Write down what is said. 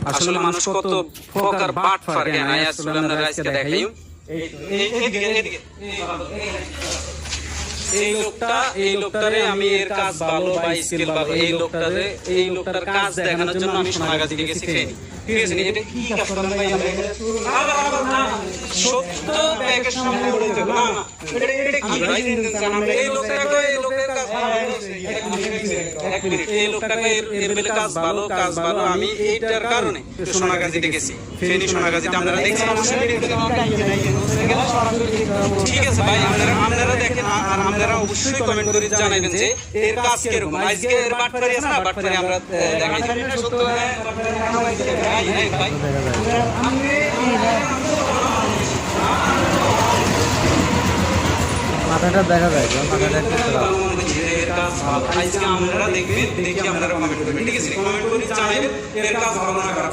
আসলে মানুষ কত প্রকার বাট ফার কেন আসলে আমরা আজকে দেখাই এই লোকটারে আমি এর কাজ ভালো বা স্কিল ভালো এই লোকটার কাজ দেখানোর জন্য আমি সোনাগাজীকে গেছি ফেনি ঠিক আছে এটা কি কাজ করেন ভাই সত্য ব্যাগের সামনে বলতে না এটা কি ভাই আমরা এই লোকের কাজ এই লোকটাকে এর বেলে কাজ ভালো আমি এইটার কারণে সোনাগাজীতে গেছি ফেনি সোনাগাজীতে আপনারা দেখছেন অবশ্যই ঠিক আছে ভাই আপনারা দেখেন আর আপনারা অবশ্যই কমেন্ট করে জানাবেন যে এর কাজ কিরকম আজকে এর বাটপারি আছে না বাটপারি আমরা দেখাই সত্য ভাই মাথাটা দেখা যায় মাথাটা আজকে আপনারা দেখবেন দেখি আপনারা কমেন্ট করবেন ঠিক আছে কমেন্ট করে জানাবেন এর কাজ ভালো না খারাপ